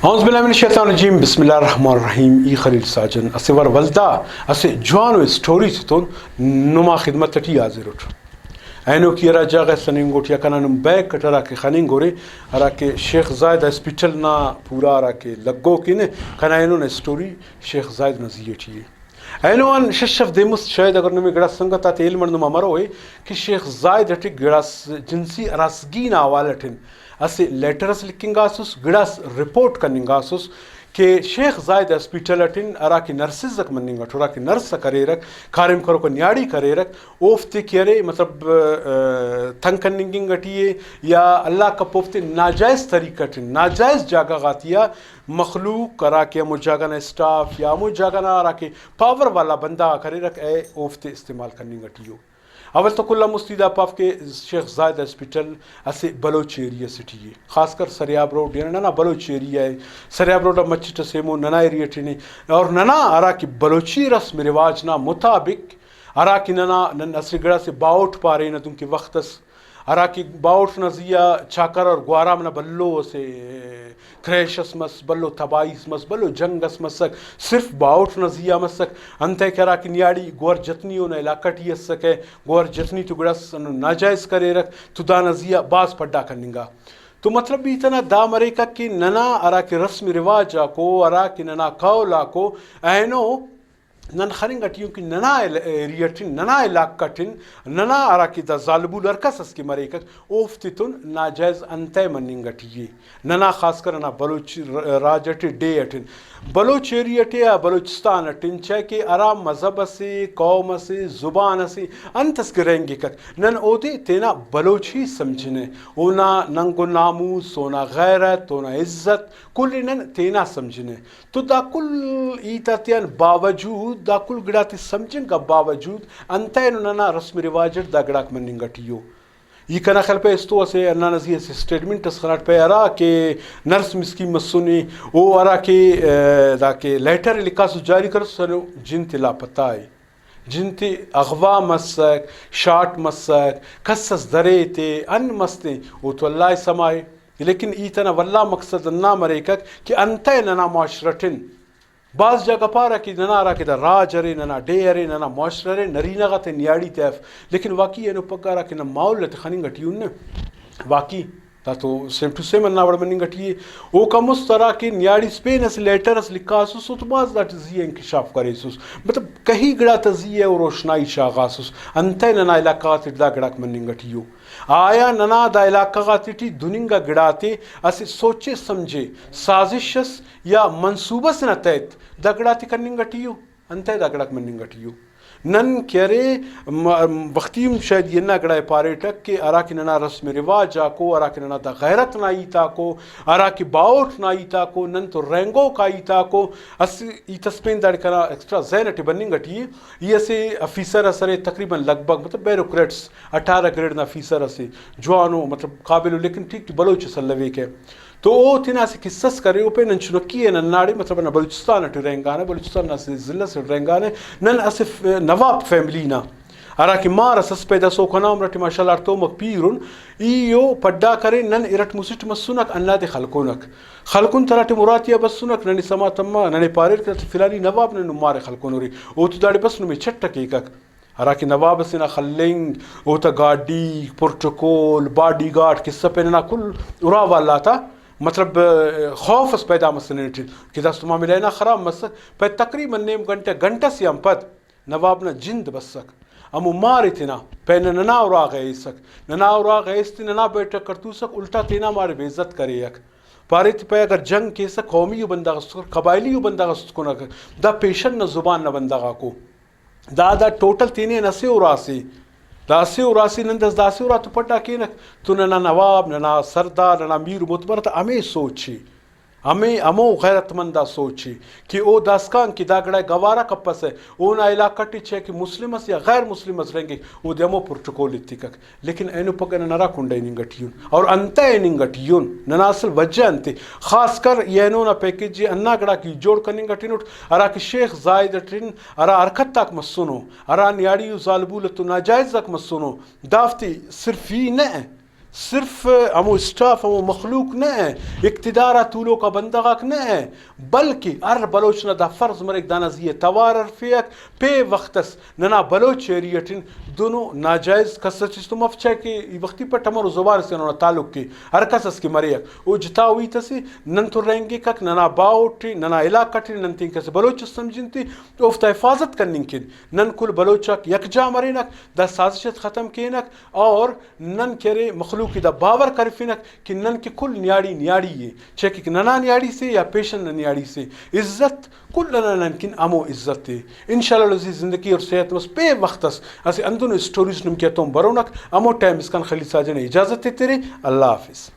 اعوذ باللہ من الشیطان الرجیم بسم اللہ الرحمن الرحیم ای خلیل ساجن اسے ور ولدا اسے جوانو سٹوری ستون نما خدمت ٹی حاضر اٹھ اینو کی را جگہ سننگوٹ یا کنن بیک کٹرا کے خننگورے ارا کے شیخ زائد ہاسپٹل نا پورا ارا کے لگو کینے کنا اینو نے سٹوری شیخ زائد نزیٹی اینو ان ششف دیمس شاید اگر نمی گڑا سنگتا تے علم نما مرو کہ شیخ زائد ہٹی گڑا جنسی راسگین حوالٹن اسے لیٹرس لکھنگاسوس گڑاس رپورٹ کرنگاسوس کہ شیخ زائد ہاسپٹل اٹن ارا کی نرسز رک مننگا ٹورا کی نرس کرے رک کارم کرو کو نیاڑی کرے رک اوفتے کیرے مطلب تھنگ کننگنگ اٹیے یا اللہ کا پوفتے ناجائز طریقہ ٹن ناجائز جاگہ غاتیا مخلوق کرا کے مو جاگہ نا اسٹاف یا مو جاگہ نا ارا کے پاور والا بندہ کرے رک اے اوفتے استعمال کرنگ اٹیو اول تو کلا مستیدہ پاف کے شیخ زائد ہاسپٹل اسے بلوچ ایریا سٹی ہے خاص کر سریاب روڈ یعنی ننا بلوچ ایریا ہے سریاب روڈ مچٹ سیمو ننا ایریا ٹھینے اور ننا ارا کی بلوچی رسم رواج نا مطابق ارا کی ننا نن اصلی گڑا سے باؤٹ پارے نہ تم کی وقتس ارا کی باؤٹ نزیہ چاکر اور گوارام نہ بلو سے کریشس مس بلو تبائیس مس بلو جنگس مسک صرف باؤٹ نزیہ مسک انتے کرا کی نیاڑی گور جتنی ہونا علاقہ ٹی سکے گور جتنی تو گڑا ناجائز کرے رکھ تو دا نزیہ باز پڑا کرنگا تو مطلب بھی اتنا دا مرے کا کہ ننا ارا کی رسم رواجہ کو ارا کی ننا قولا کو اینو نن خرنگ اٹیوں کی ننا ایریٹن ننا علاقہ ٹن ننا ارا کی دا ظالبو لرکس اس کی مرے کت اوفتتن ناجائز انتے مننگ اٹیے ننا خاص کر ننا بلوچ راج اٹی ڈے اٹن بلوچ ایریٹی یا بلوچستان اٹن چاہے کہ ارا مذہب سے قوم سے زبان سے انتس کریں گے کت نن او دے تینا بلوچ ہی سمجھنے اونا ننگو ناموس اونا غیرت اونا عزت کل نن تینا سمجھنے تو دا کل ایتا تین باوجود دا کل گڑاتی سمجھن کا باوجود انتین ننا رسم رواجر دا گڑاک مننگا ٹیو یہ کنا خیل پہ استو اسے اننا نزی اسے سٹیٹمنٹ اس خنات پہ ارا کہ نرس مسکی مسونی او ارا کہ دا کہ لیٹر لکھا سو جاری کر سنو جنتی لاپتہ آئی جنتی اغوا مسک شاٹ مسک کسس درے تے ان مستے او تو اللہ سمائے لیکن ایتنا واللہ مقصد نہ مرے کہ انتے ننا معاشرتن بعض جگہ پارا کہ ننا ارا کہ دا راج ارے ننا ڈے ارے ننا معاشرہ ارے نرینہ غا تے نیاڑی تیف لیکن واقعی اینو پکا رہا کہ نا ماحول تے خننگ اٹیون نا واقعی تا تو سیم ٹو سیم اننا وڑ مننگ اٹیے او کا مسترا کہ نیاڑی سپین اس لیٹر اس لکھا سوس تو بعض دا تزیہ انکشاف کرے سوس مطلب کہیں گڑا تزیہ اور روشنائی شاغا سوس انتے ننا علاقہ تے دا گڑاک مننگ اٹیو آیا ننا دا علاقہ غاتی ٹی دننگا گڑاتے اسے سوچے سمجھے سازشس یا منصوبس نہ تیت دا گڑاتی کرننگا ٹیو انتے دا گڑاک مننگا ٹیو نن کیرے وقتیم شاید یہ نہ گڑائے پارے ٹک کہ ارا کی ننا رسم رواج کو ارا کی ننا دا غیرت نہ ایتا کو ارا کی باؤٹ نہ ایتا کو نن تو رینگو کا ایتا کو اس ایتسپین داڑ کنا ایکسٹرا زینٹی بننگ اٹھی یہ سے افیسر اسرے تقریباً لگ بھگ مطلب بیروکریٹس 18 گریڈ نا افیسر اسے جوانو مطلب قابل لیکن ٹھیک بلوچ سلوے کے تو او تینا سے قصص کرے او پہ نن چنکی ہے نن ناڑی مطلب نا بلوچستان اٹھ رہنگانے بلوچستان سے ضلع سے رہنگانے نن اسف نواب فیملی نا ارا کی مار اسس پیدا سو کنام رٹی ماشاءاللہ ارتو مک پیرون ایو پڈا کرے نن ارٹ مسٹ مسونک اللہ دے خلقونک خلقون تراٹی مراتیا بسونک ننی سما تما ننی پاریر کرت فلانی نواب نن مار خلقونوری او تو داڑی بس نمی چھٹک ایکک ارا کی نواب سینا خلنگ او تا گاڑی پروٹوکول باڈی گارڈ قصہ پہننا کل ارا والا تھا مطلب خوف اس پیدا مسنے کہ دست معاملہ خراب مسک پہ تقریباً نیم گھنٹہ سی ہم پد نواب نہ جند بسک امو ماری تینا پہ ننا اورا غیسک ننا اورا غیستی ننا بیٹا کرتو سک الٹا تینا مارے بے عزت کرے یک پاری تی پہ اگر جنگ کے سک قومی بندہ غستکر قبائلی بندہ غستکر دا پیشن نہ زبان نہ بندہ غا کو دا ٹوٹل تینے نسے اورا سے داسی اور راسی نندس داسی اور تو پڑا کی نک تو ننا نواب ننا سردار ننا میر متبرت ہمیں سوچی ہمیں امو غیرت مندہ سوچی کہ او داسکان کی داگڑائے گوارا کپس ہے او نا علاقہ ٹی چھے کہ مسلمس یا غیر مسلمس رہیں گے او دیمو پروٹوکول اتکک لیکن اینو پکن نرا کنڈے ننگٹیون اور انتے ننگٹیون ننا اصل وجہ انتے خاص کر یہ نا پیکیجی انا گڑا کی جوڑ کننگٹینوٹ ارا کی شیخ زائد اٹرین ارا ارکت تاک مسونو ارا نیاڑیو ظالبولتو ناجائز تاک مسونو دافتی صرف ہی نہ صرف ہمو اسٹاف ہمو مخلوق نہ ہے اقتدارہ طولوں کا بندغاک نہ ہے بلکہ ار بلوچ نہ دا فرض مرک دانا زیہ توار ارفیک پے وقتس ننا بلوچ ایریٹن دونوں ناجائز کسچ تو مفچہ کہ وقتی پر ٹمر زبار سے انہوں تعلق کی ہر کسس کی مریک او جتا ہوئی تسی نن تو رہیں کک ننا باؤٹی ننا علاقہ ٹی نن تین کس بلوچ سمجھن تی تو افتا حفاظت کرنی کن نن کل بلوچک یکجا مرینک دا سازشت ختم کینک اور نن کرے مخلوق دا باور کرفینک کہ نن کے کل نیاڑی نیاڑی یہ چیک ننا نیاڑی سے یا پیشن نیاڑی سے عزت کل نن کن امو عزت ہے انشاءاللہ لذیذ زندگی اور صحت مس پے وقتس اسے اندون اسٹوریز نم کہتا ہوں برونک امو ٹائم اس کن خلیل ساجن اجازت ہے تیرے اللہ حافظ.